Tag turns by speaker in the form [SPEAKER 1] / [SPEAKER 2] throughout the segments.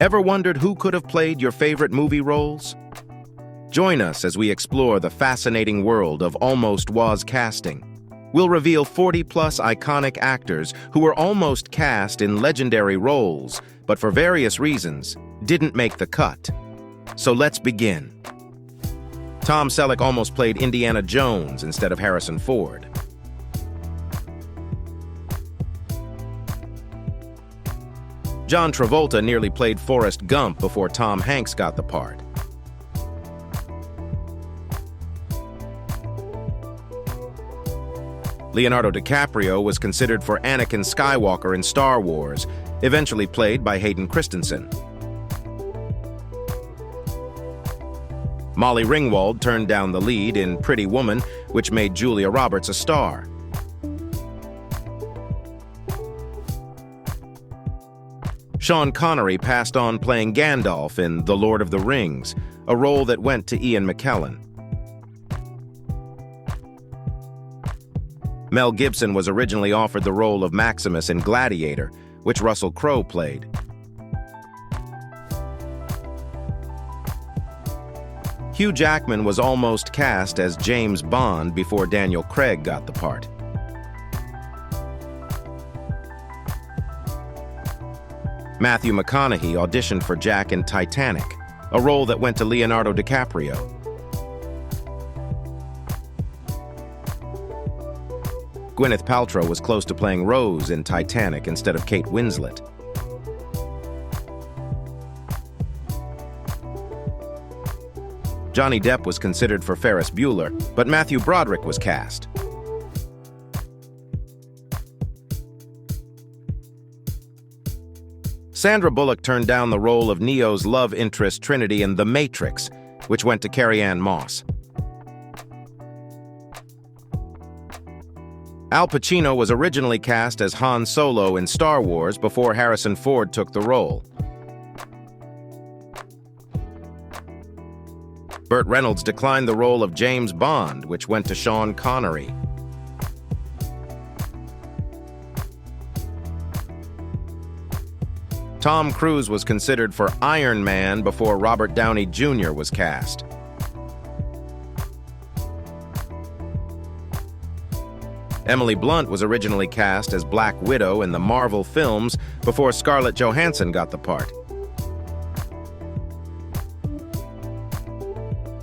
[SPEAKER 1] Ever wondered who could have played your favorite movie roles? Join us as we explore the fascinating world of almost was casting. We'll reveal 40-plus iconic actors who were almost cast in legendary roles, but for various reasons, didn't make the cut. So let's begin. Tom Selleck almost played Indiana Jones instead of Harrison Ford. John Travolta nearly played Forrest Gump before Tom Hanks got the part. Leonardo DiCaprio was considered for Anakin Skywalker in Star Wars, eventually played by Hayden Christensen. Molly Ringwald turned down the lead in Pretty Woman, which made Julia Roberts a star. Sean Connery passed on playing Gandalf in The Lord of the Rings, a role that went to Ian McKellen. Mel Gibson was originally offered the role of Maximus in Gladiator, which Russell Crowe played. Hugh Jackman was almost cast as James Bond before Daniel Craig got the part. Matthew McConaughey auditioned for Jack in Titanic, a role that went to Leonardo DiCaprio. Gwyneth Paltrow was close to playing Rose in Titanic instead of Kate Winslet. Johnny Depp was considered for Ferris Bueller, but Matthew Broderick was cast. Sandra Bullock turned down the role of Neo's love interest Trinity in The Matrix, which went to Carrie-Anne Moss. Al Pacino was originally cast as Han Solo in Star Wars before Harrison Ford took the role. Burt Reynolds declined the role of James Bond, which went to Sean Connery. Tom Cruise was considered for Iron Man before Robert Downey Jr. was cast. Emily Blunt was originally cast as Black Widow in the Marvel films before Scarlett Johansson got the part.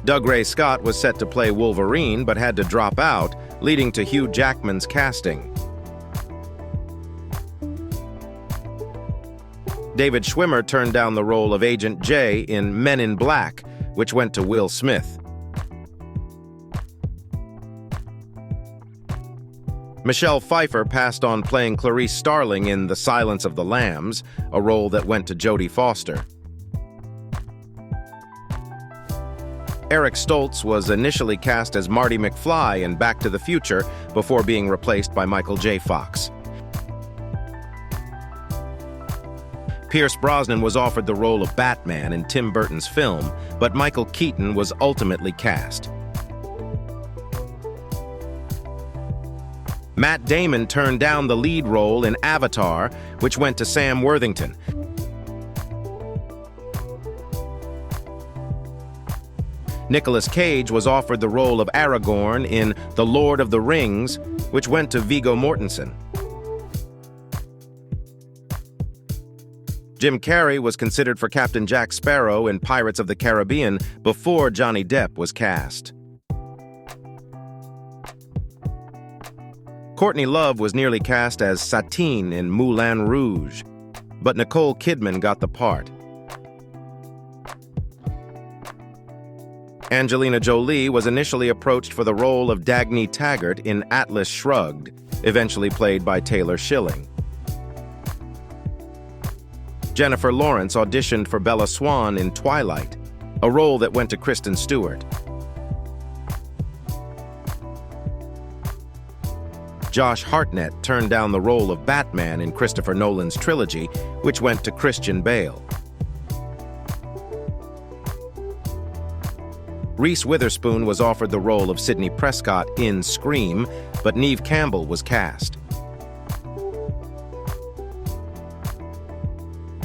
[SPEAKER 1] Dougray Scott was set to play Wolverine but had to drop out, leading to Hugh Jackman's casting. David Schwimmer turned down the role of Agent J in Men in Black, which went to Will Smith. Michelle Pfeiffer passed on playing Clarice Starling in The Silence of the Lambs, a role that went to Jodie Foster. Eric Stoltz was initially cast as Marty McFly in Back to the Future before being replaced by Michael J. Fox. Pierce Brosnan was offered the role of Batman in Tim Burton's film, but Michael Keaton was ultimately cast. Matt Damon turned down the lead role in Avatar, which went to Sam Worthington. Nicolas Cage was offered the role of Aragorn in The Lord of the Rings, which went to Viggo Mortensen. Jim Carrey was considered for Captain Jack Sparrow in Pirates of the Caribbean before Johnny Depp was cast. Courtney Love was nearly cast as Satine in Moulin Rouge, but Nicole Kidman got the part. Angelina Jolie was initially approached for the role of Dagny Taggart in Atlas Shrugged, eventually played by Taylor Schilling. Jennifer Lawrence auditioned for Bella Swan in Twilight, a role that went to Kristen Stewart. Josh Hartnett turned down the role of Batman in Christopher Nolan's trilogy, which went to Christian Bale. Reese Witherspoon was offered the role of Sidney Prescott in Scream, but Neve Campbell was cast.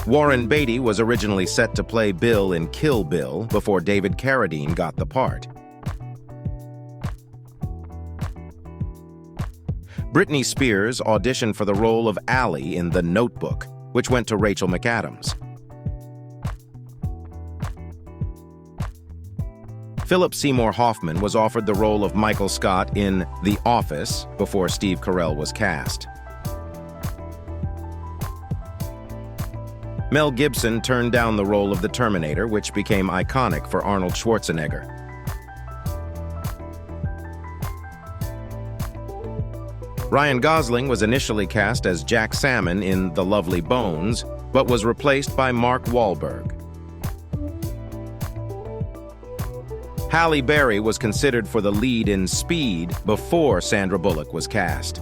[SPEAKER 1] Warren Beatty was originally set to play Bill in Kill Bill before David Carradine got the part. Britney Spears auditioned for the role of Allie in The Notebook, which went to Rachel McAdams. Philip Seymour Hoffman was offered the role of Michael Scott in The Office before Steve Carell was cast. Mel Gibson turned down the role of the Terminator, which became iconic for Arnold Schwarzenegger. Ryan Gosling was initially cast as Jack Salmon in The Lovely Bones, but was replaced by Mark Wahlberg. Halle Berry was considered for the lead in Speed before Sandra Bullock was cast.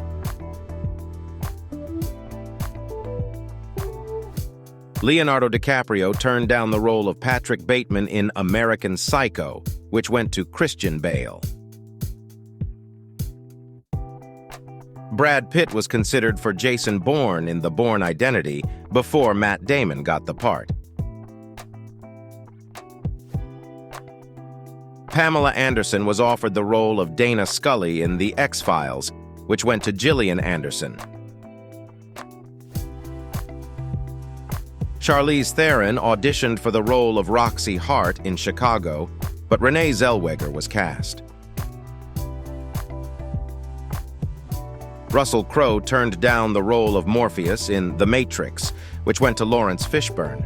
[SPEAKER 1] Leonardo DiCaprio turned down the role of Patrick Bateman in American Psycho, which went to Christian Bale. Brad Pitt was considered for Jason Bourne in The Bourne Identity before Matt Damon got the part. Pamela Anderson was offered the role of Dana Scully in The X-Files, which went to Gillian Anderson. Charlize Theron auditioned for the role of Roxy Hart in Chicago, but Renee Zellweger was cast. Russell Crowe turned down the role of Morpheus in The Matrix, which went to Lawrence Fishburne.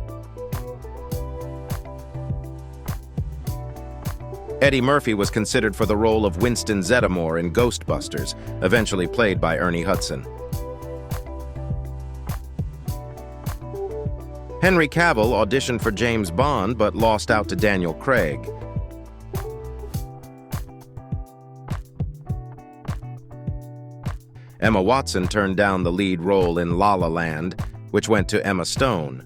[SPEAKER 1] Eddie Murphy was considered for the role of Winston Zeddemore in Ghostbusters, eventually played by Ernie Hudson. Henry Cavill auditioned for James Bond but lost out to Daniel Craig. Emma Watson turned down the lead role in La La Land, which went to Emma Stone.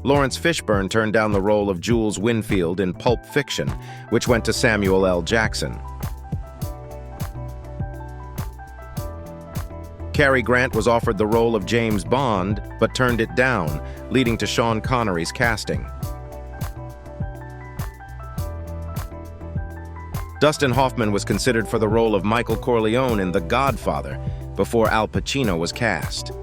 [SPEAKER 1] Lawrence Fishburne turned down the role of Jules Winfield in Pulp Fiction, which went to Samuel L. Jackson. Cary Grant was offered the role of James Bond, but turned it down, leading to Sean Connery's casting. Dustin Hoffman was considered for the role of Michael Corleone in The Godfather before Al Pacino was cast.